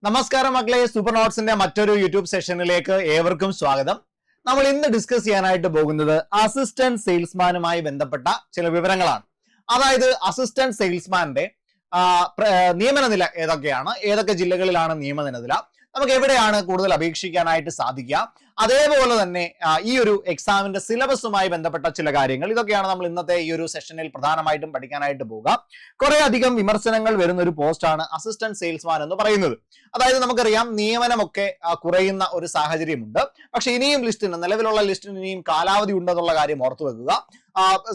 നമസ്കാരം മക്കളെ, സൂപ്പർ നോട്ട്സിന്റെ മറ്റൊരു യൂട്യൂബ് സെഷനിലേക്ക് ഏവർക്കും സ്വാഗതം. നമ്മൾ ഇന്ന് ഡിസ്കസ് ചെയ്യാനായിട്ട് പോകുന്നത് അസിസ്റ്റന്റ് സെയിൽസ്മാനുമായി ബന്ധപ്പെട്ട ചില വിവരങ്ങളാണ്. അതായത് അസിസ്റ്റന്റ് സെയിൽസ്മാന്റെ നിയമന നില ഏതൊക്കെയാണ്, ഏതൊക്കെ ജില്ലകളിലാണ് നിയമന നില, നമുക്ക് എവിടെയാണ് കൂടുതൽ അപേക്ഷിക്കാനായിട്ട് സാധിക്കുക, അതേപോലെ തന്നെ ഈ ഒരു എക്സാമിന്റെ സിലബസുമായി ബന്ധപ്പെട്ട ചില കാര്യങ്ങൾ, ഇതൊക്കെയാണ് നമ്മൾ ഇന്നത്തെ ഈ ഒരു സെഷനിൽ പ്രധാനമായിട്ടും പഠിക്കാനായിട്ട് പോവുക. കുറെ അധികം വിമർശനങ്ങൾ വരുന്ന ഒരു പോസ്റ്റാണ് അസിസ്റ്റന്റ് സെയിൽസ്മാൻ എന്ന് പറയുന്നത്. അതായത് നമുക്കറിയാം നിയമനമൊക്കെ കുറയുന്ന ഒരു സാഹചര്യമുണ്ട്. പക്ഷെ ഇനിയും നിലവിലുള്ള ലിസ്റ്റിന് ഇനിയും കാലാവധി ഉണ്ടെന്നുള്ള കാര്യം ഓർത്തു വെക്കുക.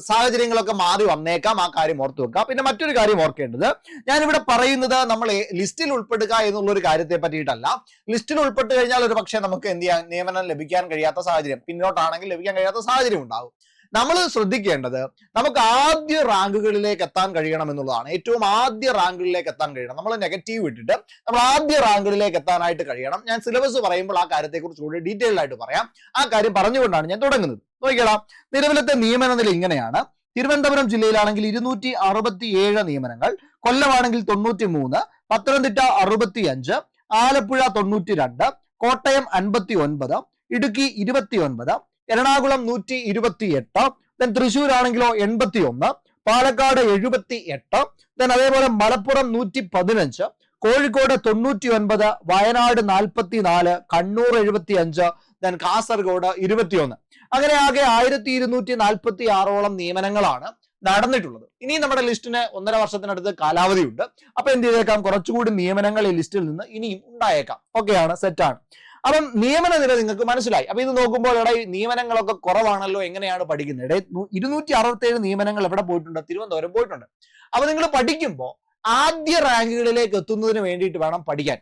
സാഹചര്യങ്ങളൊക്കെ മാറി വന്നേക്കാം, ആ കാര്യം ഓർത്തു വെക്കുക. പിന്നെ മറ്റൊരു കാര്യം ഓർക്കേണ്ടത്, ഞാനിവിടെ പറയുന്നത് നമ്മൾ ലിസ്റ്റിൽ ഉൾപ്പെടുക എന്നുള്ള ഒരു കാര്യത്തെ പറ്റിയിട്ടല്ല. ലിസ്റ്റിൽ ഉൾപ്പെട്ട് കഴിഞ്ഞാൽ ഒരു പക്ഷേ നമുക്ക് എന്ത് ചെയ്യാൻ, നിയമനം ലഭിക്കാൻ കഴിയാത്ത സാഹചര്യം, പിന്നോട്ടാണെങ്കിൽ ലഭിക്കാൻ കഴിയാത്ത സാഹചര്യം ഉണ്ടാകും. നമ്മൾ ശ്രദ്ധിക്കേണ്ടത് നമുക്ക് ആദ്യ റാങ്കുകളിലേക്ക് എത്താൻ കഴിയണം എന്നുള്ളതാണ്. ഏറ്റവും ആദ്യ റാങ്കുകളിലേക്ക് എത്താൻ കഴിയണം. നമ്മൾ നെഗറ്റീവ് വിട്ടിട്ട് നമ്മൾ ആദ്യ റാങ്കുകളിലേക്ക് എത്താനായിട്ട് കഴിയണം. ഞാൻ സിലബസ് പറയുമ്പോൾ ആ കാര്യത്തെക്കുറിച്ച് കൂടി ഡീറ്റെയിൽ ആയിട്ട് പറയാം. ആ കാര്യം പറഞ്ഞുകൊണ്ടാണ് ഞാൻ തുടങ്ങുന്നത്. നോക്കിക്കോളാം, നിലവിലത്തെ നിയമന നില ഇങ്ങനെയാണ്. തിരുവനന്തപുരം ജില്ലയിലാണെങ്കിൽ 267 നിയമനങ്ങൾ, കൊല്ലമാണെങ്കിൽ 93, പത്തനംതിട്ട 65, ആലപ്പുഴ 92, കോട്ടയം 59, ഇടുക്കി 29, എറണാകുളം 128, ദെൻ തൃശ്ശൂർ ആണെങ്കിലോ 81, പാലക്കാട് 78, ദെൻ അതേപോലെ മലപ്പുറം 115, കോഴിക്കോട് 99, വയനാട് 44, കണ്ണൂർ 75, ദെൻ കാസർഗോഡ് 21. അങ്ങനെ ആകെ 1246ഓളം നിയമനങ്ങളാണ് നടന്നിട്ടുള്ളത്. ഇനി നമ്മുടെ ലിസ്റ്റിന് 1.5 വർഷത്തിനടുത്ത് കാലാവധിയുണ്ട്. അപ്പൊ എന്ത് ചെയ്തേക്കാം, കുറച്ചുകൂടി നിയമനങ്ങൾ ഈ ലിസ്റ്റിൽ നിന്ന് ഇനിയും ഉണ്ടായേക്കാം. ഓക്കെയാണ്, സെറ്റാണ്. അപ്പം നിയമന നില നിങ്ങൾക്ക് മനസ്സിലായി. അപ്പൊ ഇത് നോക്കുമ്പോൾ ഇവിടെ നിയമനങ്ങളൊക്കെ കുറവാണല്ലോ, എങ്ങനെയാണ് പഠിക്കുന്നത്? ഇവിടെ 267 നിയമനങ്ങൾ എവിടെ പോയിട്ടുണ്ട്? തിരുവനന്തപുരം പോയിട്ടുണ്ട്. അപ്പൊ നിങ്ങൾ പഠിക്കുമ്പോൾ ആദ്യ റാങ്കുകളിലേക്ക് എത്തുന്നതിന് വേണ്ടിയിട്ട് വേണം പഠിക്കാൻ.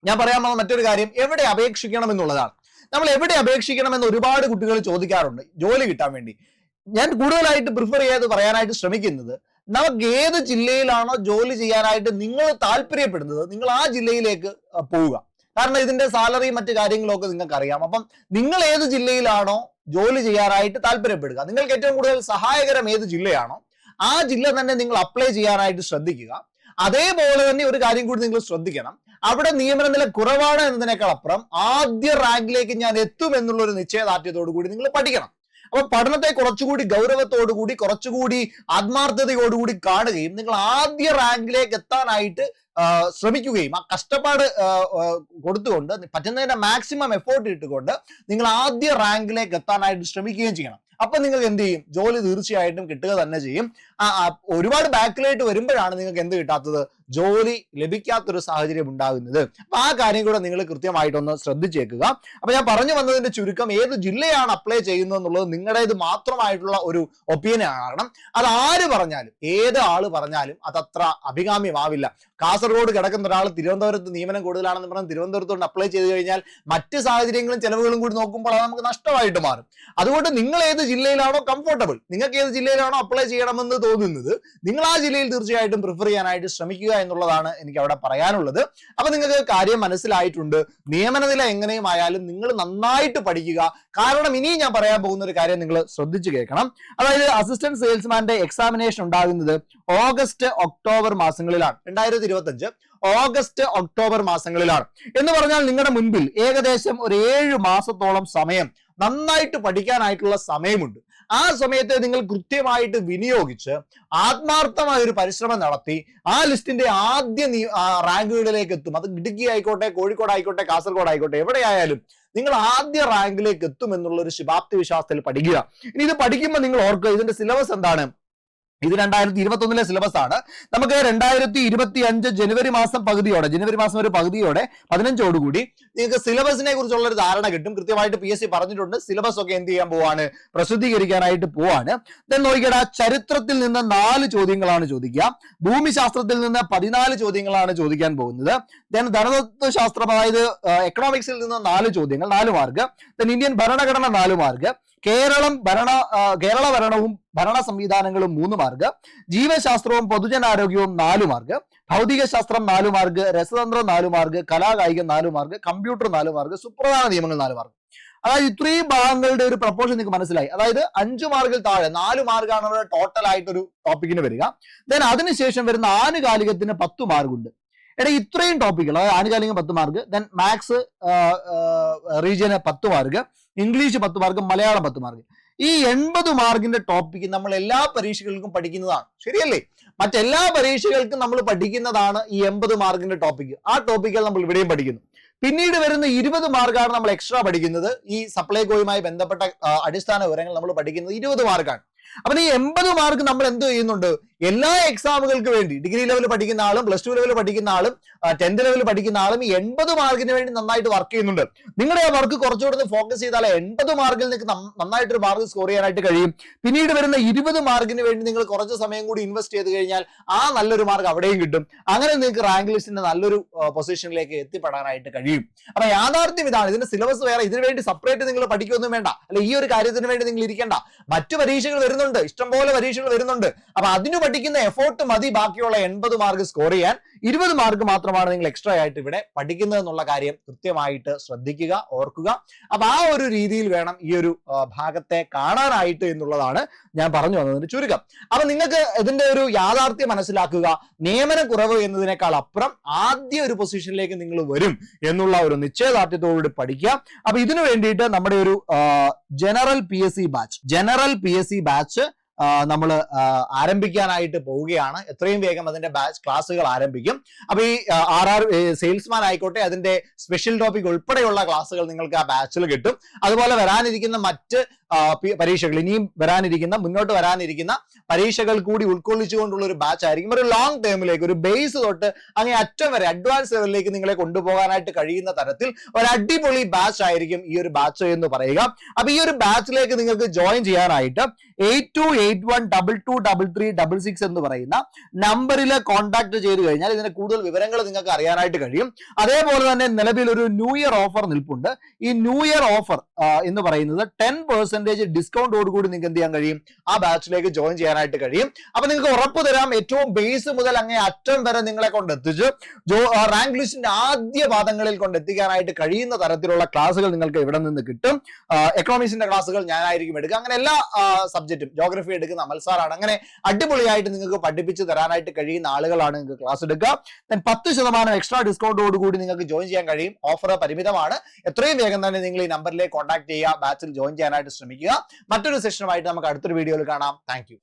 ഞാൻ പറയാൻ പോകുന്ന മറ്റൊരു കാര്യം, എവിടെ അപേക്ഷിക്കണം എന്നുള്ളതാണ്. നമ്മൾ എവിടെ അപേക്ഷിക്കണമെന്ന് ഒരുപാട് കുട്ടികൾ ചോദിക്കാറുണ്ട് ജോലി കിട്ടാൻ വേണ്ടി. ഞാൻ കൂടുതലായിട്ട് പ്രിഫർ ചെയ്ത് പറയാനായിട്ട് ശ്രമിക്കുന്നത്, നമുക്ക് ഏത് ജില്ലയിലാണോ ജോലി ചെയ്യാനായിട്ട് നിങ്ങൾ താല്പര്യപ്പെടുന്നത്, നിങ്ങൾ ആ ജില്ലയിലേക്ക് പോവുക. കാരണം ഇതിന്റെ സാലറിയും മറ്റു കാര്യങ്ങളൊക്കെ നിങ്ങൾക്ക് അറിയാം. അപ്പം നിങ്ങൾ ഏത് ജില്ലയിലാണോ ജോലി ചെയ്യാനായിട്ട് താല്പര്യപ്പെടുക, നിങ്ങൾക്ക് ഏറ്റവും കൂടുതൽ സഹായകരം ഏത് ജില്ലയാണോ ആ ജില്ല തന്നെ നിങ്ങൾ അപ്ലൈ ചെയ്യാനായിട്ട് ശ്രദ്ധിക്കുക. അതേപോലെ തന്നെ ഒരു കാര്യം കൂടി നിങ്ങൾ ശ്രദ്ധിക്കണം, അവിടെ നിയമന നില കുറവാണ് എന്നതിനേക്കാൾ അപ്പുറം ആദ്യ റാങ്കിലേക്ക് ഞാൻ എത്തും എന്നുള്ള ഒരു നിശ്ചയദാർഢ്യത്തോടു കൂടി നിങ്ങൾ പഠിക്കണം. അപ്പൊ പഠനത്തെ കുറച്ചുകൂടി ഗൗരവത്തോടുകൂടി, കുറച്ചുകൂടി ആത്മാർത്ഥതയോടുകൂടി കാണുകയും നിങ്ങൾ ആദ്യ റാങ്കിലേക്ക് എത്താനായിട്ട് ശ്രമിക്കുകയും ആ കഷ്ടപ്പാട് കൊടുത്തുകൊണ്ട് പറ്റുന്നതിന്റെ മാക്സിമം എഫോർട്ട് ഇട്ടുകൊണ്ട് നിങ്ങൾ ആദ്യ റാങ്കിലേക്ക് എത്താനായിട്ട് ശ്രമിക്കുകയും ചെയ്യണം. അപ്പൊ നിങ്ങൾക്ക് എന്ത് ചെയ്യും, ജോലി തീർച്ചയായിട്ടും കിട്ടുക തന്നെ ചെയ്യും. ഒരുപാട് ബാക്കിലായിട്ട് വരുമ്പോഴാണ് നിങ്ങൾക്ക് എന്ത് കിട്ടാത്തത്, ജോലി ലഭിക്കാത്തൊരു സാഹചര്യം ഉണ്ടാകുന്നത്. അപ്പൊ ആ കാര്യം കൂടെ നിങ്ങൾ കൃത്യമായിട്ടൊന്ന് ശ്രദ്ധിച്ചേക്കുക. അപ്പൊ ഞാൻ പറഞ്ഞു വന്നതിന്റെ ചുരുക്കം, ഏത് ജില്ലയാണ് അപ്ലൈ ചെയ്യുന്നത് എന്നുള്ളത് നിങ്ങളുടേത് മാത്രമായിട്ടുള്ള ഒരു ഒപ്പീനിയൻ ആണ്. അത് ആര് പറഞ്ഞാലും, ഏത് ആള് പറഞ്ഞാലും അതത്ര അഭികാമ്യമാവില്ല. കാസർഗോഡ് കിടക്കുന്ന ഒരാൾ തിരുവനന്തപുരത്ത് നിയമനം കൂടുതലാണെന്ന് പറഞ്ഞ് തിരുവനന്തപുരത്തോട് അപ്ലൈ ചെയ്ത് കഴിഞ്ഞാൽ മറ്റ് സാഹചര്യങ്ങളും ചെലവുകളും കൂടി നോക്കുമ്പോൾ അത് നമുക്ക് നഷ്ടമായിട്ട് മാറും. അതുകൊണ്ട് നിങ്ങൾ ഏത് ജില്ലയിലാണോ കംഫർട്ടബിൾ, നിങ്ങൾക്ക് ഏത് ജില്ലയിലാണോ അപ്ലൈ ചെയ്യണമെന്ന് തോന്നുന്നത്, നിങ്ങൾ ആ ജില്ലയിൽ തീർച്ചയായിട്ടും പ്രിഫർ ചെയ്യാനായിട്ട് ശ്രമിക്കുക എന്നുള്ളതാണ് എനിക്ക് അവിടെ പറയാനുള്ളത്. അപ്പൊ നിങ്ങൾക്ക് കാര്യം മനസ്സിലായിട്ടുണ്ട്. നിയമന നില എങ്ങനെയും ആയാലും നിങ്ങൾ നന്നായിട്ട് പഠിക്കുക. കാരണം ഇനിയും ഞാൻ പറയാൻ പോകുന്ന ഒരു കാര്യം നിങ്ങൾ ശ്രദ്ധിച്ചു കേൾക്കണം. അതായത് അസിസ്റ്റന്റ് സെയിൽസ്മാന്റെ എക്സാമിനേഷൻ ഉണ്ടാകുന്നത് ഓഗസ്റ്റ് ഒക്ടോബർ മാസങ്ങളിലാണ്. 2025 ഓഗസ്റ്റ് ഒക്ടോബർ മാസങ്ങളിലാണ് എന്ന് പറഞ്ഞാൽ നിങ്ങളുടെ മുൻപിൽ ഏകദേശം ഒരു 7 മാസത്തോളം സമയം, നന്നായിട്ട് പഠിക്കാനായിട്ടുള്ള സമയമുണ്ട്. ആ സമയത്തെ നിങ്ങൾ കൃത്യമായിട്ട് വിനിയോഗിച്ച് ആത്മാർത്ഥമായ ഒരു പരിശ്രമം നടത്തി ആ ലിസ്റ്റിന്റെ ആദ്യ റാങ്കുകളിലേക്ക് എത്തും. അത് ഇടുക്കി ആയിക്കോട്ടെ, കോഴിക്കോട് ആയിക്കോട്ടെ, കാസർഗോഡ് ആയിക്കോട്ടെ, എവിടെയായാലും നിങ്ങൾ ആദ്യ റാങ്കിലേക്ക് എത്തും എന്നുള്ള ഒരു ശുഭാപ്തി വിശ്വാസത്തിൽ പഠിക്കുക. ഇനി ഇത് പഠിക്കുമ്പോൾ നിങ്ങൾ ഓർക്കുക, ഇതിന്റെ സിലബസ് എന്താണ്? ഇത് 2021 സിലബസ് ആണ്. നമുക്ക് 2025 ജനുവരി മാസം ഒരു പകുതിയോടെ 15ഓടുകൂടി നിങ്ങൾക്ക് സിലബസിനെ കുറിച്ചുള്ള ഒരു ധാരണ കിട്ടും. കൃത്യമായിട്ട് PSC പറഞ്ഞിട്ടുണ്ട്. സിലബസ് ഒക്കെ എന്ത് ചെയ്യാൻ പോവാണ്, പ്രസിദ്ധീകരിക്കാനായിട്ട് പോവാണ്. ദെൻ നോക്കിക്കടാ, ചരിത്രത്തിൽ നിന്ന് 4 ചോദ്യങ്ങളാണ് ചോദിക്കുക. ഭൂമിശാസ്ത്രത്തിൽ നിന്ന് 14 ചോദ്യങ്ങളാണ് ചോദിക്കാൻ പോകുന്നത്. ദെൻ ധനതത്വശാസ്ത്രം, അതായത് എക്കണോമിക്സിൽ നിന്ന് 4 ചോദ്യങ്ങൾ, 4 മാർക്ക്. ദെൻ ഇന്ത്യൻ ഭരണഘടന 4 മാർക്ക്. കേരള ഭരണവും ഭരണ സംവിധാനങ്ങളും 3 മാർക്ക്. ജീവശാസ്ത്രവും പൊതുജനാരോഗ്യവും 4 മാർക്ക്. ഭൗതികശാസ്ത്രം 4 മാർക്ക്. രസതന്ത്രം 4 മാർക്ക്. കലാകായികം 4 മാർക്ക്. Computer 4 mark. സുപ്രധാന നിയമങ്ങൾ 4 മാർക്ക്. അതായത് ഇത്രയും ഭാഗങ്ങളുടെ ഒരു പ്രപ്പോർഷൻ നിങ്ങൾക്ക് മനസ്സിലായി. അതായത് 5 മാർക്കിൽ താഴെ 4 മാർക്കാണ് അവിടെ ടോട്ടൽ ആയിട്ട് ഒരു ടോപ്പിക്കിന് വരിക. ദെൻ അതിനുശേഷം വരുന്ന ആനുകാലികത്തിന് 10 മാർക്കുണ്ട്. എടാ ഇത്രയും ടോപ്പിക്കുകൾ, ആനുകാലികം 10 മാർക്ക്, ദെൻ മാത്സ് റീജിയന് 10 mark, English 10 mark, Malayalam 10 mark. ഈ 80 മാർക്കിന്റെ ടോപ്പിക്ക് നമ്മൾ എല്ലാ പരീക്ഷകൾക്കും പഠിക്കുന്നതാണ്, ശരിയല്ലേ? മറ്റെല്ലാ പരീക്ഷകൾക്കും നമ്മൾ പഠിക്കുന്നതാണ് ഈ 80 മാർക്കിന്റെ ടോപ്പിക്ക്. ആ ടോപ്പിക്കുകൾ നമ്മൾ ഇവിടെയും പഠിക്കുന്നു. പിന്നീട് വരുന്ന 20 മാർക്കാണ് നമ്മൾ എക്സ്ട്രാ പഠിക്കുന്നത്. ഈ സപ്ലൈകോയുമായി ബന്ധപ്പെട്ട അടിസ്ഥാന വിവരങ്ങൾ നമ്മൾ പഠിക്കുന്നത് 20 മാർക്കാണ്. അപ്പൊ ഈ 80 മാർക്ക് നമ്മൾ എന്ത് ചെയ്യുന്നുണ്ട്? എല്ലാ എക്സാമുകൾക്ക് വേണ്ടി ഡിഗ്രി ലെവൽ പഠിക്കുന്ന ആളും പ്ലസ് ടു ലെവൽ പഠിക്കുന്ന ആളും 10th ലെവൽ പഠിക്കുന്ന ആളും ഈ 80 മാർക്കിന് വേണ്ടി നന്നായിട്ട് വർക്ക് ചെയ്യുന്നുണ്ട്. നിങ്ങളുടെ ആ വർക്ക് കുറച്ചുകൂടെ ഫോക്കസ് ചെയ്താൽ 80 മാർക്കിൽ നിങ്ങൾക്ക് നന്നായിട്ടൊരു മാർക്ക് സ്കോർ ചെയ്യാനായിട്ട് കഴിയും. പിന്നീട് വരുന്ന 20 മാർക്കിന് വേണ്ടി നിങ്ങൾ കുറച്ച് സമയം കൂടി ഇൻവെസ്റ്റ് ചെയ്ത് കഴിഞ്ഞാൽ ആ നല്ലൊരു മാർക്ക് അവിടെയും കിട്ടും. അങ്ങനെ നിങ്ങൾക്ക് റാങ്ക് ലിസ്റ്റിന്റെ നല്ലൊരു പൊസിഷനിലേക്ക് എത്തിപ്പെടാനായിട്ട് കഴിയും. അപ്പൊ യാഥാർത്ഥ്യം ഇതാണ്. ഇതിന്റെ സിലബസ് വേറെ, ഇതിനു വേണ്ടി സെപ്പറേറ്റ് നിങ്ങൾ പഠിക്കൊന്നും വേണ്ട, അല്ലെ ഈ ഒരു കാര്യത്തിന് വേണ്ടി നിങ്ങൾ ഇരിക്കേണ്ട. മറ്റു പരീക്ഷകൾ വരുന്നുണ്ട്, ഇഷ്ടംപോലെ പരീക്ഷകൾ വരുന്നുണ്ട്. അപ്പൊ അതിന് പഠിക്കുന്ന എഫോർട്ട് മതി ബാക്കിയുള്ള 80 മാർക്ക് സ്കോർ ചെയ്യാൻ. 20 മാർക്ക് മാത്രമാണ് നിങ്ങൾ എക്സ്ട്രാ ആയിട്ട് ഇവിടെ പഠിക്കുന്നത് എന്നുള്ള കാര്യം കൃത്യമായിട്ട് ശ്രദ്ധിക്കുക, ഓർക്കുക. അപ്പൊ ആ ഒരു രീതിയിൽ വേണം ഈ ഒരു ഭാഗത്തെ കാണാനായിട്ട് എന്നുള്ളതാണ് ഞാൻ പറഞ്ഞു വന്നതിന്റെ ചുരുക്കം. അപ്പൊ നിങ്ങൾക്ക് ഇതിന്റെ ഒരു യാഥാർത്ഥ്യം മനസ്സിലാക്കുക. നിയമന കുറവ് എന്നതിനേക്കാൾ അപ്പുറം ആദ്യ ഒരു പൊസിഷനിലേക്ക് നിങ്ങൾ വരും എന്നുള്ള ഒരു നിശ്ചയദാർഢ്യത്തോടുകൂടി പഠിക്കുക. അപ്പൊ ഇതിനു വേണ്ടിയിട്ട് നമ്മുടെ ഒരു general P S C batch നമ്മൾ ആരംഭിക്കാനായിട്ട് പോവുകയാണ്. എത്രയും വേഗം അതിന്റെ ബാച്ച് ക്ലാസ്സുകൾ ആരംഭിക്കും. അപ്പൊ ഈ സെയിൽസ്മാൻ ആയിക്കോട്ടെ, അതിന്റെ സ്പെഷ്യൽ ടോപ്പിക് ഉൾപ്പെടെയുള്ള ക്ലാസ്സുകൾ നിങ്ങൾക്ക് ആ ബാച്ചിൽ കിട്ടും. അതുപോലെ വരാനിരിക്കുന്ന മറ്റ് പരീക്ഷകൾ, ഇനിയും മുന്നോട്ട് വരാനിരിക്കുന്ന പരീക്ഷകൾ കൂടി ഉൾക്കൊള്ളിച്ചുകൊണ്ടുള്ള ഒരു ബാച്ച് ആയിരിക്കും. ഒരു ലോങ് ടേമിലേക്ക്, ഒരു ബേസ് തൊട്ട് അങ്ങേ അറ്റം വരെ അഡ്വാൻസ് ലെവലിലേക്ക് നിങ്ങളെ കൊണ്ടുപോകാനായിട്ട് കഴിയുന്ന തരത്തിൽ ഒരു അടിപൊളി ബാച്ച് ആയിരിക്കും ഈ ഒരു ബാച്ച് എന്ന് പറയുക. അപ്പൊ ഈ ഒരു ബാച്ചിലേക്ക് നിങ്ങൾക്ക് ജോയിൻ ചെയ്യാനായിട്ട് 8281223366 എന്ന് പറയുന്ന നമ്പറിൽ കോൺടാക്ട് ചെയ്ത് കഴിഞ്ഞാൽ ഇതിന്റെ കൂടുതൽ വിവരങ്ങൾ നിങ്ങൾക്ക് അറിയാനായിട്ട് കഴിയും. അതേപോലെ തന്നെ നിലവിൽ ഒരു ന്യൂ ഇയർ ഓഫർ നിൽപ്പുണ്ട്. ഈ ന്യൂ ഇയർ ഓഫർ എന്ന് പറയുന്നത് 10% ഡിസ്കൗണ്ടോട് കൂടി നിങ്ങൾക്ക് എന്ത് ചെയ്യാൻ കഴിയും? ആ ബാച്ചിലേക്ക് ജോയിൻ ചെയ്യാനായിട്ട് കഴിയും. അപ്പൊ നിങ്ങൾക്ക് ഉറപ്പ് തരാം, ഏറ്റവും ബേസ് മുതൽ അങ്ങേ അറ്റം വരെ നിങ്ങളെ കൊണ്ടെത്തിച്ച് റാങ്ക് ലിസ്റ്റിന്റെ ആദ്യ പാദങ്ങളിൽ കൊണ്ടെത്തിക്കാനായിട്ട് കഴിയുന്ന തരത്തിലുള്ള ക്ലാസ്സുകൾ നിങ്ങൾക്ക് ഇവിടെ നിന്ന് കിട്ടും. എക്കണോമിക്സിന്റെ ക്ലാസ്സുകൾ ഞാനായിരിക്കും എടുക്കുക. അങ്ങനെ എല്ലാ സബ്ജക്റ്റും, ജോഗ്രഫി എടുക്കുന്ന അമൽസാറാണ്. അങ്ങനെ അടിപൊളിയായിട്ട് നിങ്ങൾക്ക് പഠിപ്പിച്ച് തരാനായിട്ട് കഴിയുന്ന ആളുകളാണ് നിങ്ങൾക്ക് ക്ലാസ് എടുക്കുക. 10% എക്സ്ട്രാ ഡിസ്കൗണ്ടോട് കൂടി നിങ്ങൾക്ക് ജോയിൻ ചെയ്യാൻ കഴിയും. ഓഫർ പരിമിതമാണ്. എത്രയും വേഗം തന്നെ നിങ്ങൾ ഈ നമ്പറിലേക്ക് കോൺടാക്ട് ചെയ്യുക, ബാച്ചിൽ ജോയിൻ ചെയ്യാനായിട്ട് ശ്രമിക്കുക. മറ്റൊരു സെഷനുമായിട്ട് നമുക്ക് അടുത്തൊരു വീഡിയോയിൽ കാണാം. Thank you.